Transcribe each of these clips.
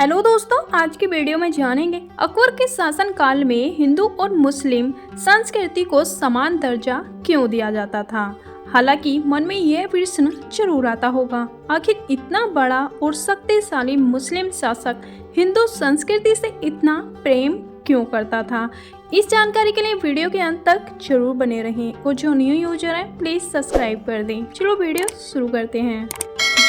Hello दोस्तों, आज की वीडियो में जानेंगे अकबर के शासन काल में हिंदू और मुस्लिम संस्कृति को समान दर्जा क्यों दिया जाता था। हालांकि मन में यह प्रश्न जरूर आता होगा, आखिर इतना बड़ा और शक्तिशाली मुस्लिम शासक हिंदू संस्कृति से इतना प्रेम क्यों करता था। इस जानकारी के लिए वीडियो के अंत तक जरूर बने रहें और जो न्यू यूजर है प्लीज सब्सक्राइब कर दें। चलो वीडियो शुरू करते हैं।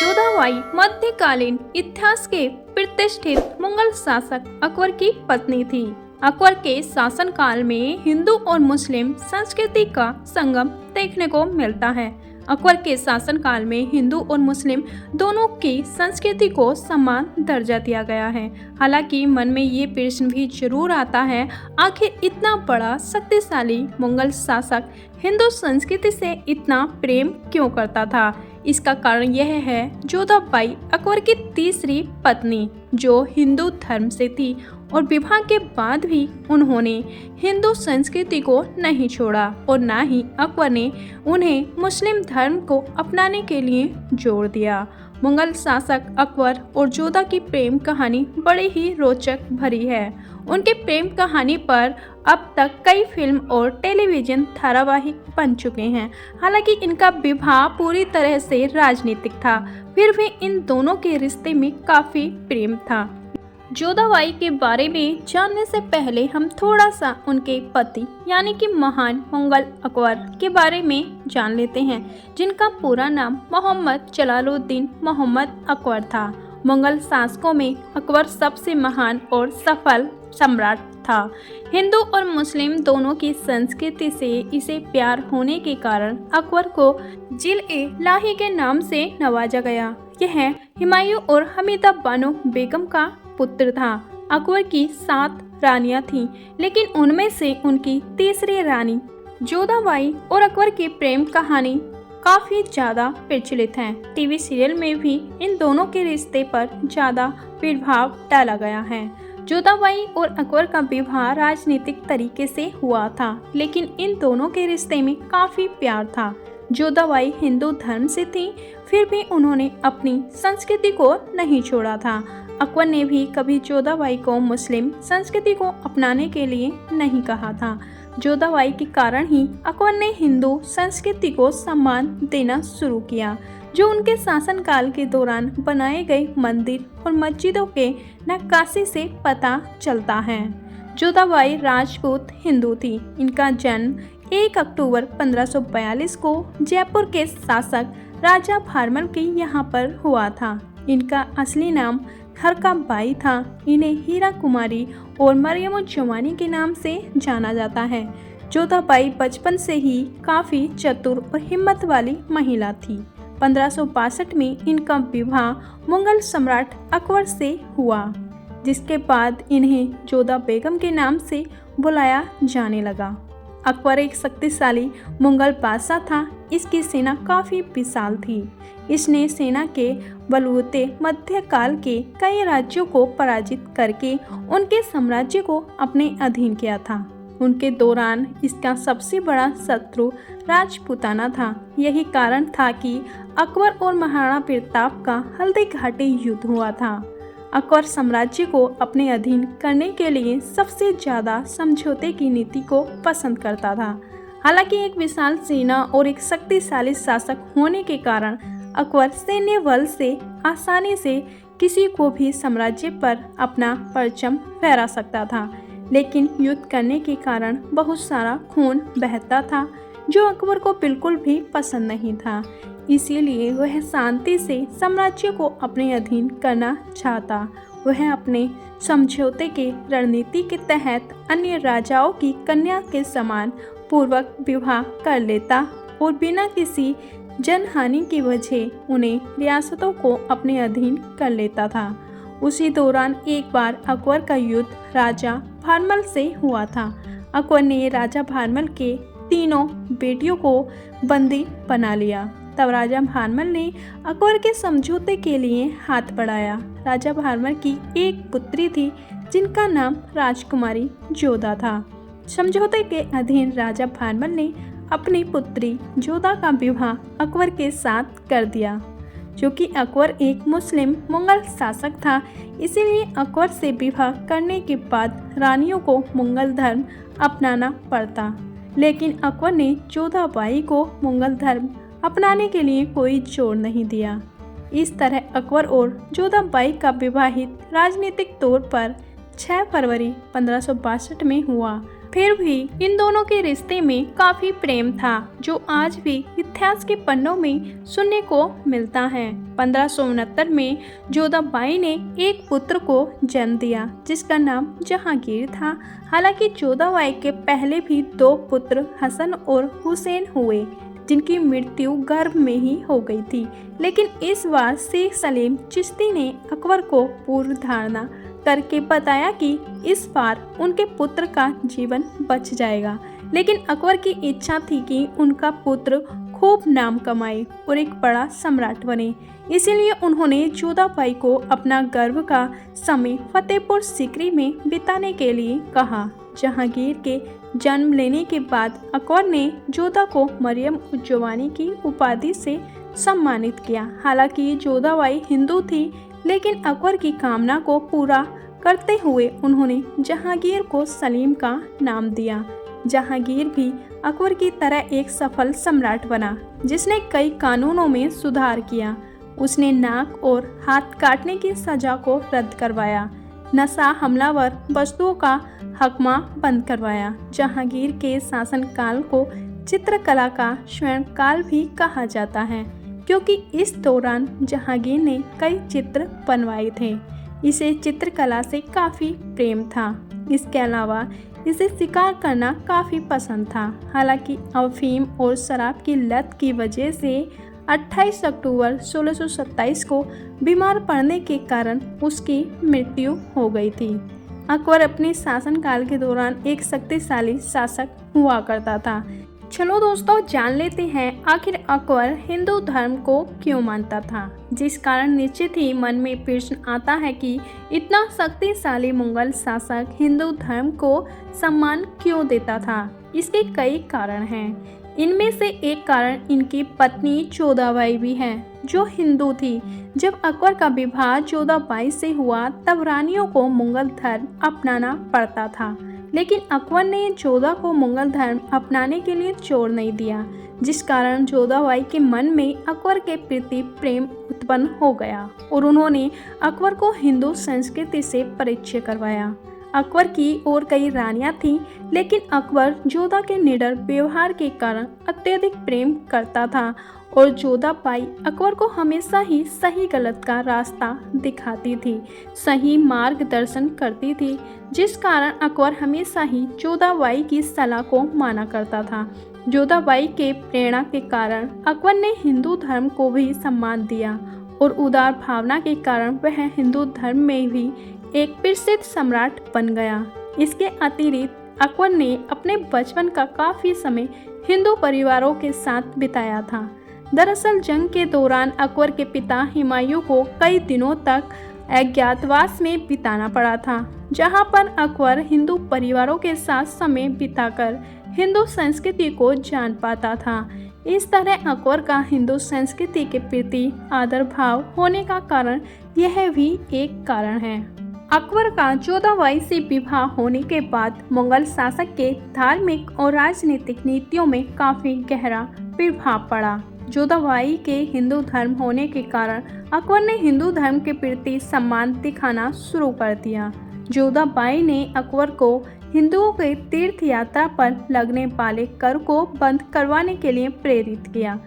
जोधाबाई मध्यकालीन इतिहास के प्रतिष्ठित मुगल शासक अकबर की पत्नी थी। अकबर के शासन काल में हिंदू और मुस्लिम संस्कृति का संगम देखने को मिलता है। अकबर के शासन काल में हिंदू और मुस्लिम दोनों की संस्कृति को समान दर्जा दिया गया है। हालांकि मन में ये प्रश्न भी जरूर आता है, आखिर इतना बड़ा शक्तिशाली मुगल शासक हिंदू संस्कृति से इतना प्रेम क्यों करता था। इसका कारण यह है, जोधाबाई अकबर की तीसरी पत्नी जो हिंदू धर्म से थी और विवाह के बाद भी उन्होंने हिंदू संस्कृति को नहीं छोड़ा और न ही अकबर ने उन्हें मुस्लिम धर्म को अपनाने के लिए जोर दिया। मुगल शासक अकबर और जोधा की प्रेम कहानी बड़ी ही रोचक भरी है। उनके प्रेम कहानी पर अब तक कई फिल्म और टेलीविजन धारावाहिक बन चुके हैं। हालांकि इनका विवाह पूरी तरह से राजनीतिक था, फिर भी इन दोनों के रिश्ते में काफी प्रेम था। जोधाबाई के बारे में जानने से पहले हम थोड़ा सा उनके पति यानी कि महान मुगल अकबर के बारे में जान लेते हैं, जिनका पूरा नाम मोहम्मद जलालुद्दीन मोहम्मद अकबर था। मुगल शासकों में अकबर सबसे महान और सफल सम्राट था। हिंदू और मुस्लिम दोनों की संस्कृति से इसे प्यार होने के कारण अकबर को जिल-ए-लाही के नाम से नवाजा गया। यह हुमायूं और हमीदा बानो बेगम का पुत्र था। अकबर की 7 रानियां थीं, लेकिन उनमें से उनकी तीसरी रानी जोधाबाई और अकबर की प्रेम कहानी काफी ज्यादा प्रचलित है। टीवी सीरियल में भी इन दोनों के रिश्ते पर ज्यादा प्रभाव डाला गया है। जोधाबाई और अकबर का विवाह राजनीतिक तरीके से हुआ था, लेकिन इन दोनों के रिश्ते में काफी प्यार था। जोधाबाई हिंदू धर्म से थी, फिर भी उन्होंने अपनी संस्कृति को नहीं छोड़ा था। अकबर ने भी कभी जोधाबाई को मुस्लिम संस्कृति को अपनाने के लिए नहीं कहा था। जोधाबाई के कारण ही अकबर ने हिंदू संस्कृति को सम्मान देना शुरू किया, जो उनके शासनकाल के दौरान बनाए गए मंदिर और मस्जिदों के नक्काशी से पता चलता है। जोधाबाई राजपूत हिंदू थी। इनका जन्म 1 अक्टूबर 1542 को जयपुर के शासक राजा भारमल के यहाँ पर हुआ था। इनका असली नाम खरका बाई था। इन्हें हीरा कुमारी और मरियम-उज़-ज़मानी के नाम से जाना जाता है। जोधाबाई बचपन से ही काफ़ी चतुर और हिम्मत वाली महिला थी। 1562 में इनका विवाह मुगल सम्राट अकबर से हुआ, जिसके बाद इन्हें जोधा बेगम के नाम से बुलाया जाने लगा। अकबर एक शक्तिशाली मुगल बादशाह था। इसकी सेना काफ़ी विशाल थी। इसने सेना के बलबूते मध्यकाल के कई राज्यों को पराजित करके उनके साम्राज्य को अपने अधीन किया था। उनके दौरान इसका सबसे बड़ा शत्रु राजपूताना था। यही कारण था कि अकबर और महाराणा प्रताप का हल्दी घाटी युद्ध हुआ था। अकबर साम्राज्य को अपने अधीन करने के लिए सबसे ज़्यादा समझौते की नीति को पसंद करता था। हालांकि एक विशाल सेना और एक शक्तिशाली शासक होने के कारण अकबर सैन्य बल से आसानी से किसी को भी साम्राज्य पर अपना परचम फहरा सकता था, लेकिन युद्ध करने के कारण बहुत सारा खून बहता था, जो अकबर को बिल्कुल भी पसंद नहीं था। इसीलिए वह शांति से साम्राज्य को अपने अधीन करना चाहता। वह अपने समझौते के रणनीति के तहत अन्य राजाओं की कन्या के समान पूर्वक विवाह कर लेता और बिना किसी जनहानि की वजह उन्हें रियासतों को अपने अधीन कर लेता था। उसी दौरान एक बार अकबर का युद्ध राजा भारमल से हुआ था। अकबर ने राजा भारमल के तीनों बेटियों को बंदी बना लिया। तब राजा भारमल ने अकबर के समझौते के लिए हाथ बढ़ाया। राजा भारमल की एक पुत्री थी, जिनका नाम राजकुमारी जोधा था। समझौते के अधीन राजा भारमल ने अपनी पुत्री जोधा का विवाह अकबर के साथ कर दिया। क्योंकि अकबर एक मुस्लिम मुगल शासक था, इसीलिए अकबर से विवाह करने के बाद रानियों को मुगल धर्म अपनाना पड़ता। लेकिन अकबर ने जोधाबाई को मुगल धर्म अपनाने के लिए कोई जोर नहीं दिया। इस तरह अकबर और जोधाबाई का विवाहित राजनीतिक तौर पर 6 फरवरी 1562 में हुआ। फिर भी इन दोनों के रिश्ते में काफी प्रेम था, जो आज भी इतिहास के पन्नों में सुनने को मिलता है। 1569 में जोधाबाई ने एक पुत्र को जन्म दिया, जिसका नाम जहांगीर था। हालांकि जोधाबाई के पहले भी 2 पुत्र हसन और हुसैन हुए, जिनकी मृत्यु गर्भ में ही हो गई थी। लेकिन इस बार शेख सलीम चिश्ती ने अकबर को पूर्व धारणा करके बताया कि इस बार उनके पुत्र का जीवन बच जाएगा। लेकिन अकबर की इच्छा थी कि उनका पुत्र खूब नाम कमाए और एक बड़ा सम्राट बने। इसीलिए उन्होंने जोधाबाई को अपना गर्भ का समय फतेहपुर सीकरी में बिताने के लिए कहा। जहांगीर के जन्म लेने के बाद अकबर ने जोधा को मरियम उज जमानी की उपाधि से सम्मानित किया। हालांकि जोधाबाई हिंदू थी, लेकिन अकबर की कामना को पूरा करते हुए उन्होंने जहांगीर को सलीम का नाम दिया। जहांगीर भी अकबर की तरह एक सफल सम्राट बना, जिसने कई कानूनों में सुधार किया। उसने नाक और हाथ काटने की सजा को रद्द करवाया, नशा हमलावर वस्तुओं का हकमा बंद करवाया। जहांगीर के शासनकाल को चित्रकला का स्वर्ण काल भी कहा जाता है, क्योंकि इस दौरान जहांगीर ने कई चित्र बनवाए थे। इसे चित्रकला से काफ़ी प्रेम था। इसके अलावा इसे शिकार करना काफ़ी पसंद था। हालांकि अफीम और शराब की लत की वजह से 28 अक्टूबर 1627 को बीमार पड़ने के कारण उसकी मृत्यु हो गई थी। अकबर अपने शासनकाल के दौरान एक शक्तिशाली शासक हुआ करता था। चलो दोस्तों, जान लेते हैं आखिर अकबर हिंदू धर्म को क्यों मानता था, जिस कारण निश्चित ही मन में प्रश्न आता है कि इतना शक्तिशाली मुगल शासक हिंदू धर्म को सम्मान क्यों देता था। इसके कई कारण हैं। इनमें से एक कारण इनकी पत्नी जोधाबाई भी है, जो हिंदू थी। जब अकबर का विवाह जोधाबाई से हुआ, तब रानियों को मुगल धर्म अपनाना पड़ता था। लेकिन अकबर ने जोधा को मुगल धर्म अपनाने के लिए जोर नहीं दिया, जिस कारण जोधाबाई के मन में अकबर के प्रति प्रेम उत्पन्न हो गया और उन्होंने अकबर को हिंदू संस्कृति से परिचय करवाया। अकबर की और कई रानियां थीं, लेकिन अकबर जोधा के निडर व्यवहार के कारण अत्यधिक प्रेम करता था और जोधाबाई अकबर को हमेशा ही सही गलत का रास्ता दिखाती थी, सही मार्गदर्शन करती थी, जिस कारण अकबर हमेशा ही जोधाबाई की सलाह को माना करता था। जोधाबाई के प्रेरणा के कारण अकबर ने हिंदू धर्म को भी सम्मान दिया और उदार भावना के कारण वह हिंदू धर्म में भी एक प्रसिद्ध सम्राट बन गया। इसके अतिरिक्त अकबर ने अपने बचपन का काफ़ी समय हिंदू परिवारों के साथ बिताया था। दरअसल जंग के दौरान अकबर के पिता हुमायूं को कई दिनों तक अज्ञातवास में बिताना पड़ा था, जहां पर अकबर हिंदू परिवारों के साथ समय बिताकर हिंदू संस्कृति को जान पाता था। इस तरह अकबर का हिंदू संस्कृति के प्रति आदर भाव होने का कारण यह भी एक कारण है। अकबर का जोधाबाई से विवाह होने के बाद मुगल शासक के धार्मिक और राजनीतिक नीतियों में काफी गहरा प्रभाव पड़ा। जोधाबाई के हिंदू धर्म होने के कारण अकबर ने हिंदू धर्म के प्रति सम्मान दिखाना शुरू कर दिया। जोधाबाई ने अकबर को हिंदुओं के तीर्थ यात्रा पर लगने वाले कर को बंद करवाने के लिए प्रेरित किया।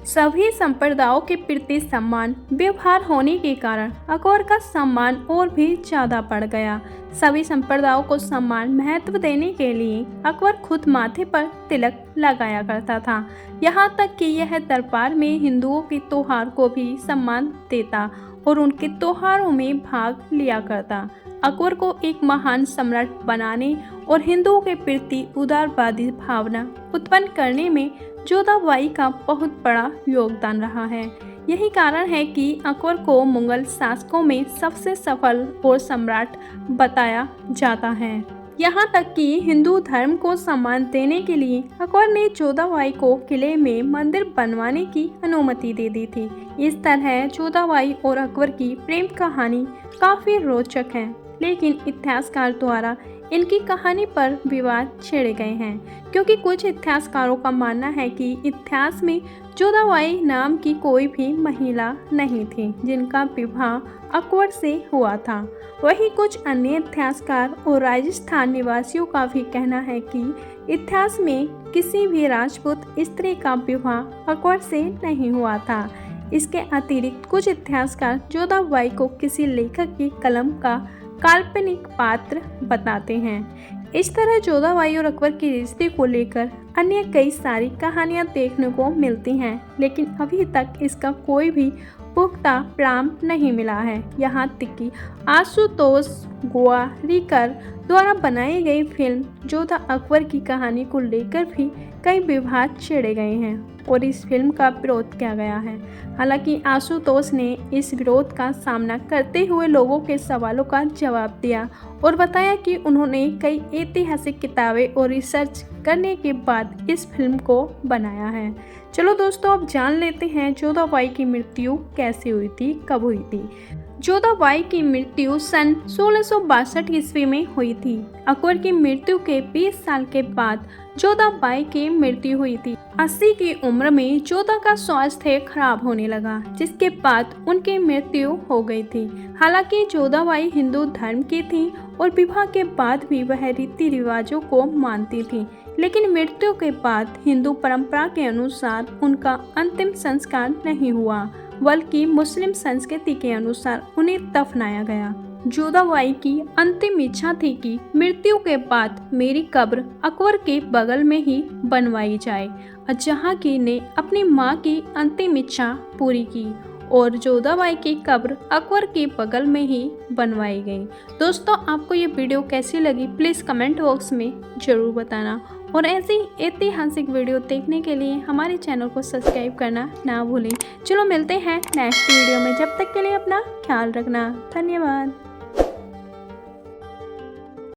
सभी संप्रदायों के प्रति सम्मान व्यवहार होने के कारण अकबर का सम्मान और भी ज़्यादा बढ़ गया। सभी संप्रदायों को सम्मान महत्व देने के लिए अकबर खुद माथे पर तिलक लगाया करता था। यहाँ तक कि यह दरबार में हिंदुओं के त्योहार को भी सम्मान देता और उनके त्योहारों में भाग लिया करता। अकबर को एक महान सम्राट बनाने और हिंदुओं के प्रति उदारवादी भावना उत्पन्न करने में जोधाबाई का बहुत बड़ा योगदान रहा है। यही कारण है कि अकबर को मुगल शासकों में सबसे सफल और सम्राट बताया जाता है। यहाँ तक कि हिंदू धर्म को सम्मान देने के लिए अकबर ने जोधाबाई को किले में मंदिर बनवाने की अनुमति दे दी थी। इस तरह जोधाबाई और अकबर की प्रेम कहानी काफी रोचक है, लेकिन इतिहासकार द्वारा इनकी कहानी पर विवाद छेड़े गए हैं, क्योंकि कुछ इतिहासकारों का मानना है कि इतिहास में जोधाबाई नाम की कोई भी महिला नहीं थी जिनका विवाह अकबर से हुआ था। वहीं कुछ अन्य इतिहासकार और राजस्थान निवासियों का भी कहना है कि इतिहास में किसी भी राजपूत स्त्री का विवाह अकबर से नहीं हुआ था। इसके अतिरिक्त कुछ इतिहासकार जोधाबाई को किसी लेखक की कलम का काल्पनिक पात्र बताते हैं। इस तरह जोधाबाई और अकबर के रिश्ते को लेकर अन्य कई सारी कहानियां देखने को मिलती हैं, लेकिन अभी तक इसका कोई भी पुख्ता प्रमाण नहीं मिला है। यहाँ तक कि आशुतोष गोवारिकर द्वारा बनाई गई फिल्म जोधा अकबर की कहानी को लेकर भी कई विवाद छेड़े गए हैं और इस फिल्म का विरोध किया गया है। हालांकि आशुतोष ने इस विरोध का सामना करते हुए लोगों के सवालों का जवाब दिया और बताया कि उन्होंने कई ऐतिहासिक किताबें और रिसर्च करने के बाद इस फिल्म को बनाया है। चलो दोस्तों, अब जान लेते हैं जोधाबाई की मृत्यु कैसे हुई थी, कब हुई थी। जोधाबाई की मृत्यु सन 1662 ईस्वी में हुई थी। अकबर की मृत्यु के 20 साल के बाद जोधाबाई की मृत्यु हुई थी। 80 की उम्र में जोधा का स्वास्थ्य खराब होने लगा, जिसके बाद उनकी मृत्यु हो गई थी। हालांकि जोधाबाई हिंदू धर्म की थी और विवाह के बाद भी वह रीति रिवाजों को मानती थी, लेकिन मृत्यु के बाद हिंदू परंपरा के अनुसार उनका अंतिम संस्कार नहीं हुआ, बल्कि मुस्लिम संस्कृति के अनुसार उन्हें दफनाया गया। जोधाबाई की अंतिम इच्छा थी कि मृत्यु के बाद मेरी कब्र अकबर के बगल में ही बनवाई जाए, जहांगीर ने अपनी मां की अंतिम इच्छा पूरी की और जोधाबाई की कब्र अकबर के बगल में ही बनवाई गई। दोस्तों, आपको ये वीडियो कैसी लगी प्लीज़ कमेंट बॉक्स में ज़रूर बताना और ऐसी ऐतिहासिक वीडियो देखने के लिए हमारे चैनल को सब्सक्राइब करना ना भूलें। चलो मिलते हैं नेक्स्ट वीडियो में, जब तक के लिए अपना ख्याल रखना। धन्यवाद।